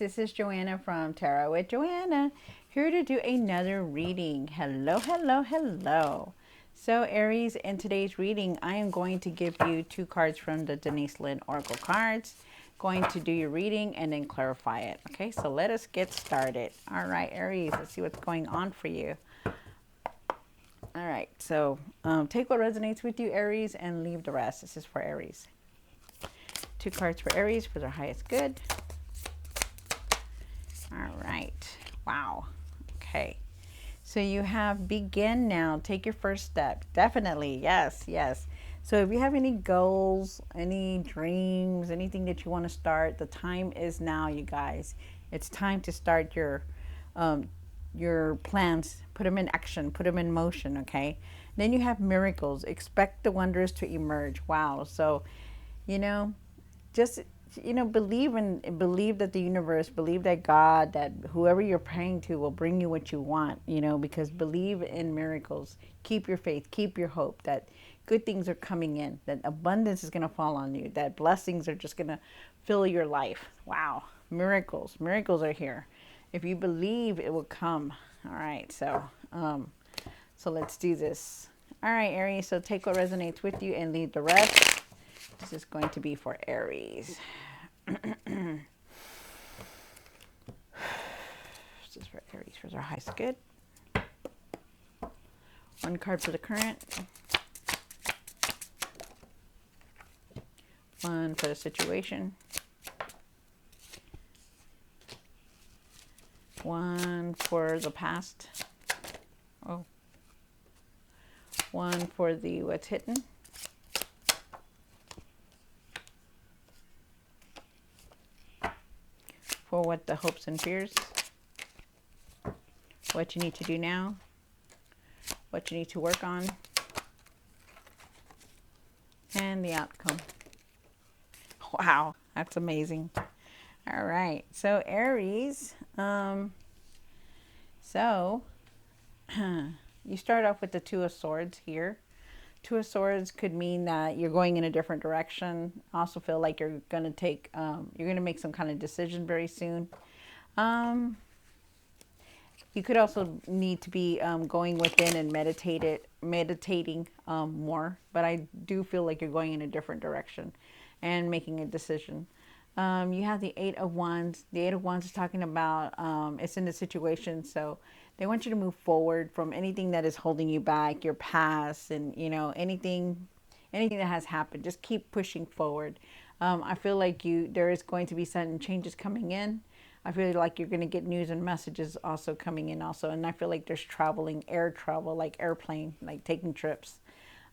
Aries, this is Joanna from Tarot with Joanna, here to do another reading. Hello, hello, hello. So Aries, in today's reading, I am going to give you 2 cards from the Denise Lynn Oracle cards. Going to do your reading and then clarify it. Okay, so let us get started. All right, Aries, let's see what's going on for you. All right, so take what resonates with you, Aries, and leave the rest. This is for Aries. 2 cards for Aries for their highest good. All right. Wow. Okay. So you have begin now. Take your first step. Definitely. Yes. Yes. So if you have any goals, any dreams, anything that you want to start, the time is now, you guys. It's time to start your plans. Put them in action. Put them in motion. Okay. Then you have miracles. Expect the wonders to emerge. Wow. So, you know, just believe that the universe, believe that God, that whoever you're praying to will bring you what you want, because believe in miracles. Keep your faith, keep your hope that good things are coming in, that abundance is going to fall on you, that blessings are just going to fill your life. Wow. Miracles are here. If you believe, it will come. All right, so let's do this. All right, Aries, so take what resonates with you and leave the rest. This is going to be for Aries. This is for Aries for their highest good. 1 card for the current. 1 for the situation. 1 for the past. Oh. 1 for the what's hidden. For what the hopes and fears, what you need to do now, what you need to work on, and the outcome. Wow, that's amazing. All right, so Aries, you start off with the 2 of Swords here. 2 of Swords could mean that you're going in a different direction. I also feel like you're going to make some kind of decision very soon. You could also need to be going within and meditating more. But I do feel like you're going in a different direction and making a decision. You have the 8 of Wands. The 8 of Wands is talking about it's in the situation. So they want you to move forward from anything that is holding you back, your past, and anything that has happened. Just keep pushing forward. I feel like there is going to be sudden changes coming in. I feel like you're going to get news and messages also coming in also. And I feel like there's air travel, like airplane, like taking trips.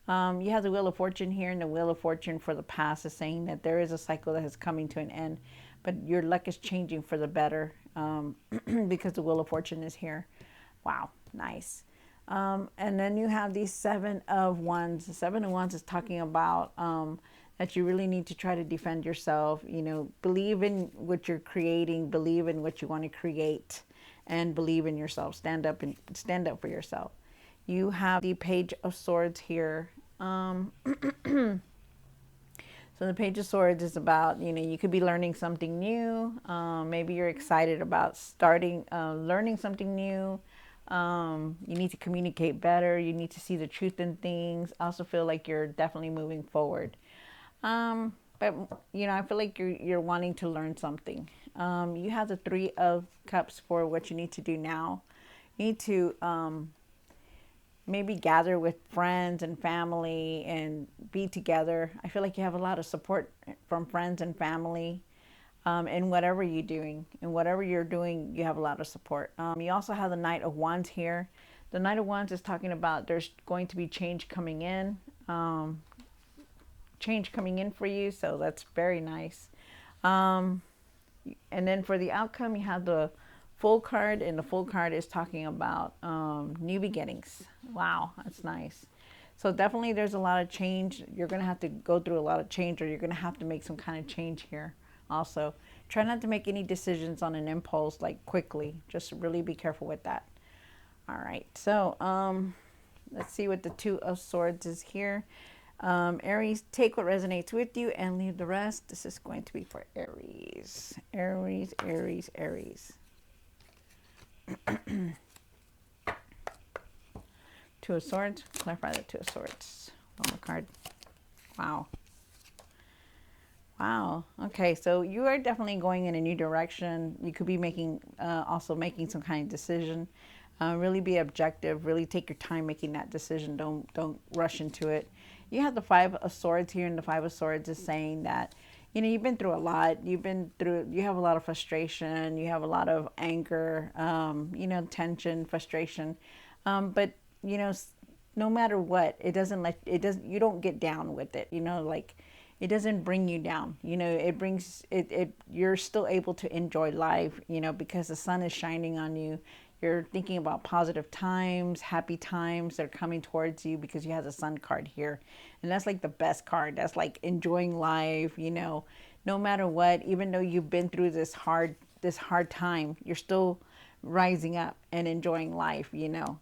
You have the Wheel of Fortune here, and the Wheel of Fortune for the past is saying that there is a cycle that is coming to an end, but your luck is changing for the better because the Wheel of Fortune is here. Wow, nice. And then you have the 7 of Wands. The 7 of Wands is talking about that you really need to try to defend yourself. Believe in what you're creating, believe in what you want to create, and believe in yourself. Stand up for yourself. You have the Page of Swords here. So the Page of Swords is about, you could be learning something new. Maybe you're excited about learning something new. You need to communicate better. You need to see the truth in things. I also feel like you're definitely moving forward. But I feel like you're wanting to learn something. You have the 3 of Cups for what you need to do now. You need to maybe gather with friends and family and be together. I feel like you have a lot of support from friends and family in whatever you're doing. In whatever you're doing, you have a lot of support. You also have the Knight of Wands here. The Knight of Wands is talking about there's going to be change coming in. For you, so that's very nice. And then for the outcome, you have the Full card, and the Full card is talking about new beginnings. Wow, that's nice. So definitely there's a lot of change. You're going to have to go through a lot of change, or you're going to have to make some kind of change here. Also, try not to make any decisions on an impulse, like quickly. Just really be careful with that. All right, so let's see what the 2 of Swords is here. Aries, take what resonates with you and leave the rest. This is going to be for Aries. Aries, Aries, Aries. Two of Swords. Clarify the Two of Swords. One more card. Wow. Wow. Okay, so you are definitely going in a new direction. You could be making, also making some kind of decision. Really be objective. Really take your time making that decision. Don't rush into it. You have the Five of Swords here, and the Five of Swords is saying that, you've been through a lot. You have a lot of frustration. You have a lot of anger. Tension, frustration. But you know, no matter what, you don't get down with it. Like it doesn't bring you down. It brings you're still able to enjoy life, because the sun is shining on you. You're thinking about positive times, happy times that are coming towards you because you have the sun card here. And that's like the best card. That's like enjoying life, no matter what, even though you've been through this hard time, you're still rising up and enjoying life.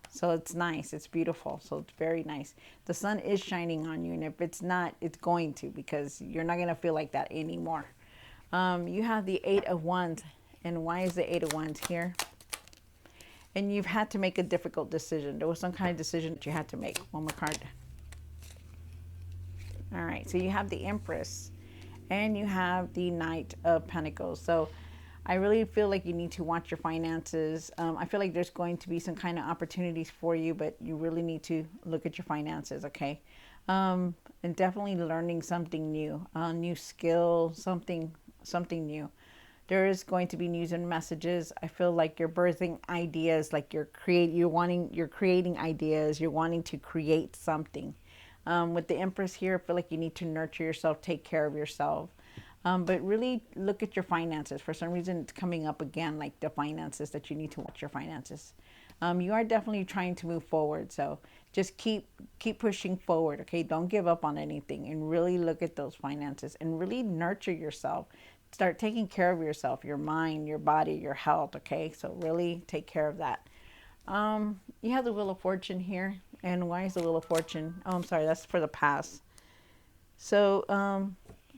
So it's nice, it's beautiful, so it's very nice. The sun is shining on you, and if it's not, it's going to, because you're not going to feel like that anymore. You have the Eight of Wands. And why is the Eight of Wands here? And you've had to make a difficult decision. There was some kind of decision that you had to make. One more card. All right, so you have the Empress and you have the Knight of Pentacles. So I really feel like you need to watch your finances. I feel like there's going to be some kind of opportunities for you, but you really need to look at your finances, okay? And definitely learning something new, new skill, something new. There is going to be news and messages. I feel like you're birthing ideas, like you're creating ideas. You're wanting to create something. With the Empress here, I feel like you need to nurture yourself, take care of yourself. But really look at your finances. For some reason, it's coming up again, like the finances, that you need to watch your finances. You are definitely trying to move forward. So just keep pushing forward, okay? Don't give up on anything, and really look at those finances and really nurture yourself. Start taking care of yourself, your mind, your body, your health, okay? So really take care of that. You have the Wheel of Fortune here. And why is the Wheel of Fortune? Oh, I'm sorry, that's for the past. So,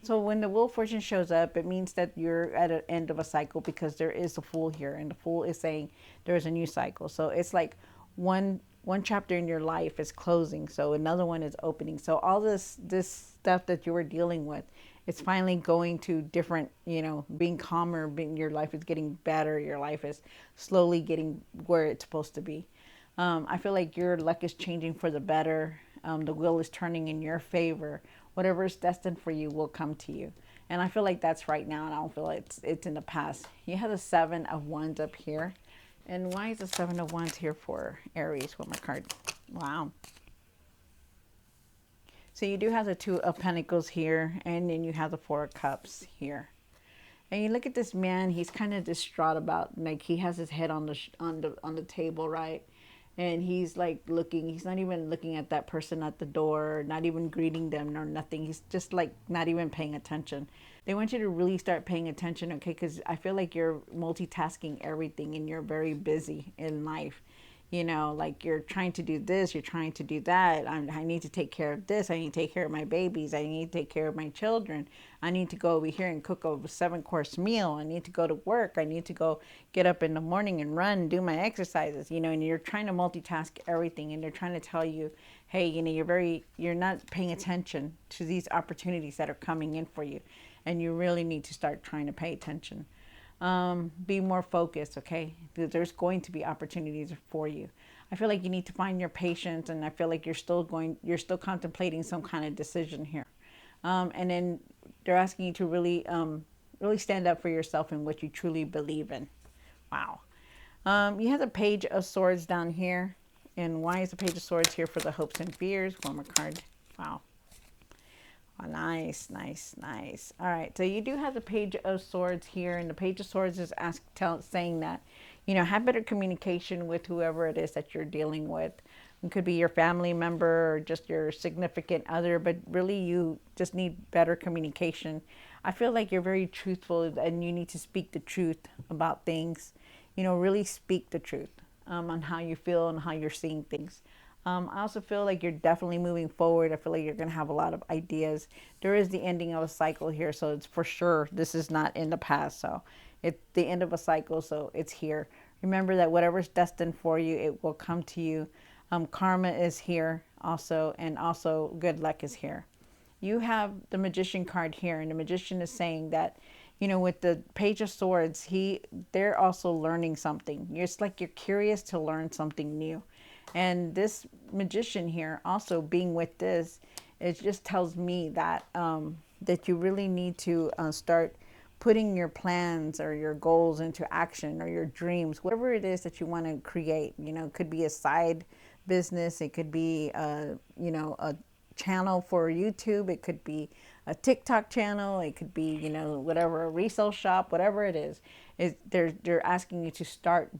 so when the Wheel of Fortune shows up, it means that you're at an end of a cycle, because there is a Fool here, and the Fool is saying there is a new cycle. So it's like one chapter in your life is closing, so another one is opening. So all this stuff that you were dealing with, it's finally going to different, being calmer, your life is getting better, your life is slowly getting where it's supposed to be. I feel like your luck is changing for the better. The wheel is turning in your favor. Whatever is destined for you will come to you. And I feel like that's right now, and I don't feel like it's in the past. You have the Seven of Wands up here. And why is the Seven of Wands here for Aries? One more card. Wow. So you do have the Two of Pentacles here, and then you have the Four of Cups here. And you look at this man; he's kind of distraught about, like, he has his head on the table, right? And he's like looking. He's not even looking at that person at the door, not even greeting them or nothing. He's just like not even paying attention. They want you to really start paying attention, okay? Because I feel like you're multitasking everything, and you're very busy in life. Like you're trying to do this, you're trying to do that. I need to take care of this. I need to take care of my babies. I need to take care of my children. I need to go over here and cook a 7-course meal. I need to go to work. I need to go get up in the morning and run, do my exercises, and you're trying to multitask everything, and they're trying to tell you, hey, you're not paying attention to these opportunities that are coming in for you. And you really need to start trying to pay attention. Be more focused, okay? There's going to be opportunities for you. I feel like you need to find your patience, and I feel like you're still contemplating some kind of decision here. And then they're asking you to really stand up for yourself and what you truly believe in. Wow. You have the Page of Swords down here. And why is the Page of Swords here for the hopes and fears? One more card. Wow. Oh, nice, nice, nice. All right, so you do have the Page of Swords here, and the Page of Swords is saying that, have better communication with whoever it is that you're dealing with. It could be your family member or just your significant other, but really you just need better communication. I feel like you're very truthful, and you need to speak the truth about things. Really speak the truth on how you feel and how you're seeing things. I also feel like you're definitely moving forward. I feel like you're going to have a lot of ideas. There is the ending of a cycle here, so it's for sure this is not in the past. So it's the end of a cycle, so it's here. Remember that whatever's destined for you, it will come to you. Karma is here also, and also good luck is here. You have the magician card here, and the magician is saying that, with the page of swords, they're also learning something. It's like you're curious to learn something new. And this magician here also being with this, it just tells me that that you really need to start putting your plans or your goals into action, or your dreams, whatever it is that you want to create. It could be a side business, it could be a channel for YouTube, it could be a TikTok channel, it could be, whatever, a resale shop, whatever it is. They're asking you to start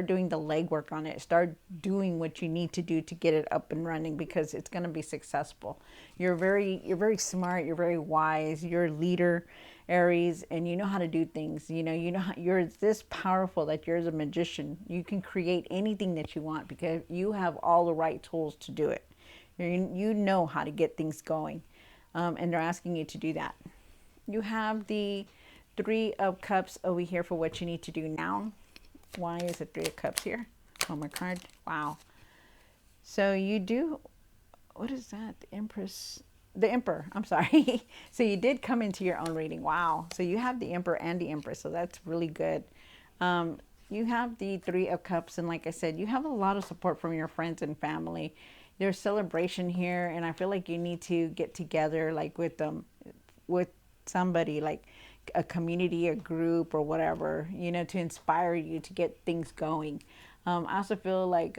doing the legwork on it. Start doing what you need to do to get it up and running, because it's going to be successful. You're very smart, you're very wise, you're a leader, Aries, and you know how to do things. You're this powerful that you're a magician. You can create anything that you want because you have all the right tools to do it. You know how to get things going, and they're asking you to do that. You have the Three of Cups over here for what you need to do now. Why is the Three of Cups here? Oh, my card. Wow. So you do, what is that? The Emperor. I'm sorry. So you did come into your own reading. Wow. So you have the Emperor and the Empress. So that's really good. You have the Three of Cups, and like I said, you have a lot of support from your friends and family. There's celebration here, and I feel like you need to get together, like with somebody, like a community, a group, or whatever, to inspire you to get things going. I also feel like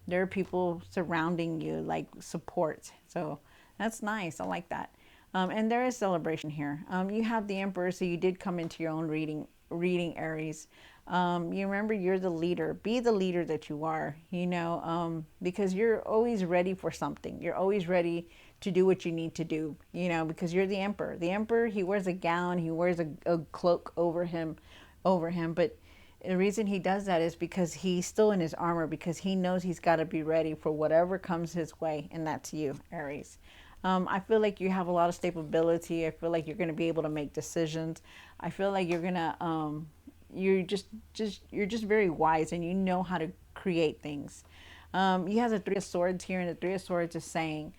there are people surrounding you, like support. So that's nice. I like that. And there is celebration here. You have the Emperor, so you did come into your own reading, Aries. You remember you're the leader. Be the leader that you are, because you're always ready for something. You're always ready to do what you need to do, because you're the Emperor. The Emperor, he wears a gown, he wears a cloak over him, but the reason he does that is because he's still in his armor, because he knows he's got to be ready for whatever comes his way, and that's you, Aries. I feel like you have a lot of stability. I feel like you're going to be able to make decisions. I feel like you're gonna you're just very wise, and you know how to create things. You have the Three of Swords here, and the Three of Swords is saying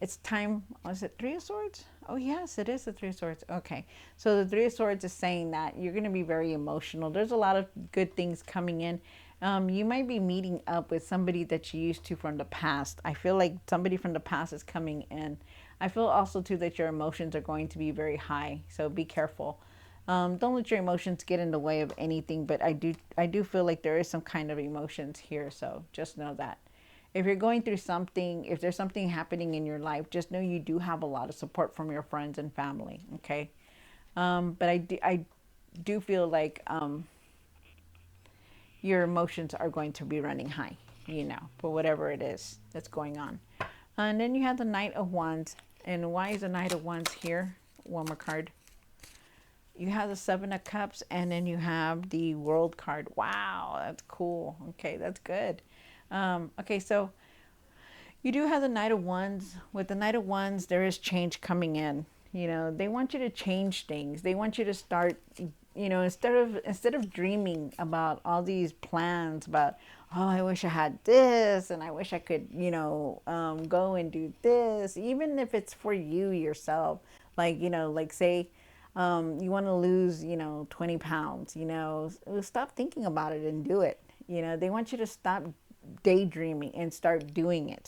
it's time. Was it Three of Swords? Oh, yes, it is the Three of Swords. Okay. So the Three of Swords is saying that you're going to be very emotional. There's a lot of good things coming in. You might be meeting up with somebody that you used to from the past. I feel like somebody from the past is coming in. I feel also, too, that your emotions are going to be very high. So be careful. Don't let your emotions get in the way of anything, but I do feel like there is some kind of emotions here. So just know that. If you're going through something, if there's something happening in your life, just know you do have a lot of support from your friends and family. Okay. But I do feel like your emotions are going to be running high, for whatever it is that's going on. And then you have the Knight of Wands. And why is the Knight of Wands here? One more card. You have the Seven of Cups, and then you have the World card. Wow, that's cool. Okay, that's good. Okay, so you do have the Knight of Wands. With the Knight of Wands, there is change coming in. They want you to change things. They want you to start, instead of dreaming about all these plans about, oh, I wish I had this, and I wish I could, go and do this, even if it's for you yourself. Like say, you want to lose, 20 pounds, stop thinking about it and do it. They want you to stop daydreaming and start doing it.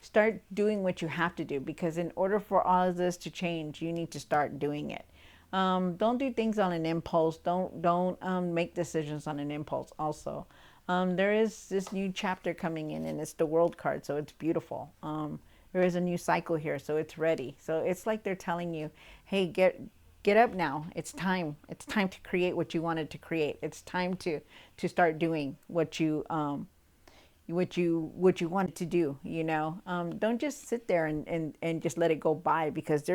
Start doing what you have to do, because in order for all of this to change, you need to start doing it. Don't do things on an impulse. Don't make decisions on an impulse. Also, there is this new chapter coming in, and it's the World card, so it's beautiful. There is a new cycle here, so it's ready. So it's like they're telling you, hey, get up now. It's time. It's time to create what you wanted to create. It's time to start doing what you wanted to do. Don't just sit there and just let it go by, because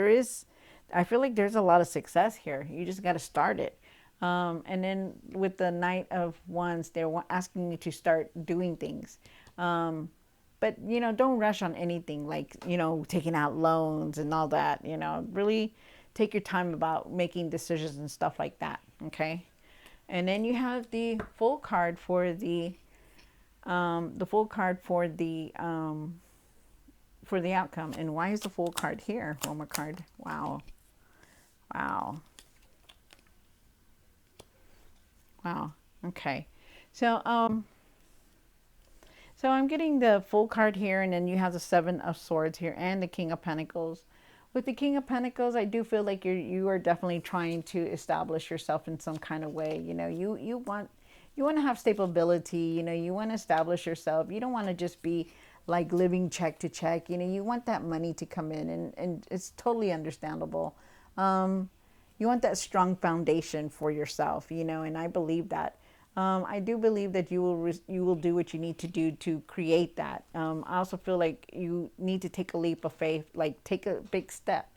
I feel like there's a lot of success here. You just got to start it. And then with the Knight of Wands, they're asking you to start doing things. but don't rush on anything, like taking out loans and all that. Really take your time about making decisions and stuff like that. Okay. And then you have the full card for the full card for the outcome. And why is the full card here? One more card. Wow. Wow. Wow. Okay. So so I'm getting the full card here, and then you have the Seven of Swords here and the King of Pentacles. With the King of Pentacles, I do feel like you are definitely trying to establish yourself in some kind of way. You want to have stability. You want to establish yourself. You don't want to just be like living check to check. You want that money to come in, and it's totally understandable. You want that strong foundation for yourself, and I believe that. I do believe that you will do what you need to do to create that. I also feel like you need to take a leap of faith, like take a big step.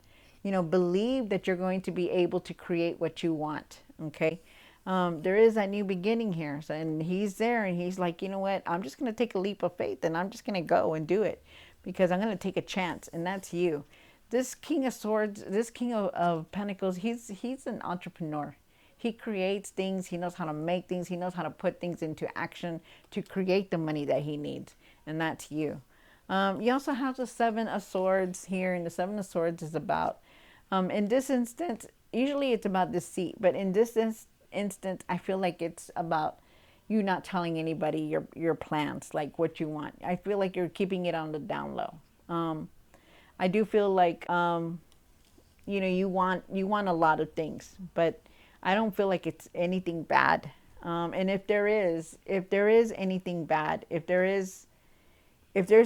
Believe that you're going to be able to create what you want. Okay. There is that new beginning here. So, and he's there and he's like, you know what? I'm just going to take a leap of faith and I'm just going to go and do it because I'm going to take a chance. And that's you. This King of Swords, this King of Pentacles, he's an entrepreneur. He creates things. He knows how to make things. He knows how to put things into action to create the money that he needs. And that's you. You also have the Seven of Swords here. And the Seven of Swords is about, in this instance, usually it's about deceit. But in this instance, I feel like it's about you not telling anybody your plans, like what you want. I feel like you're keeping it on the down low. I do feel like, you want a lot of things, but I don't feel like it's anything bad. And if there is anything bad, if there's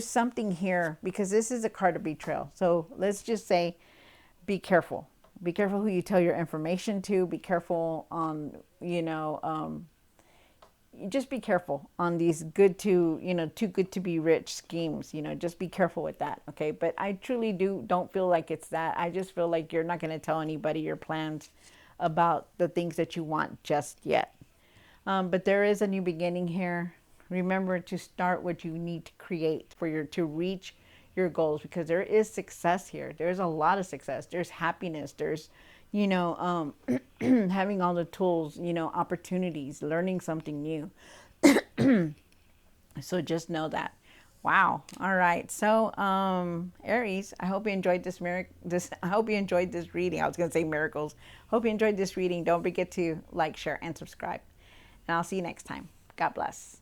something here, because this is a card of betrayal. So let's just say, be careful. Be careful who you tell your information to. Be careful on, just be careful on these too good to be rich schemes. Just be careful with that. Okay. But I truly don't feel like it's that. I just feel like you're not going to tell anybody your plans about the things that you want just yet. But there is a new beginning here. Remember to start what you need to create to reach your goals, because there is success here. There's a lot of success. There's happiness. There's, having all the tools, opportunities, learning something new. So just know that. Wow. All right. So, Aries, I hope you enjoyed I hope you enjoyed this reading. I was going to say miracles. Hope you enjoyed this reading. Don't forget to like, share, and subscribe. And I'll see you next time. God bless.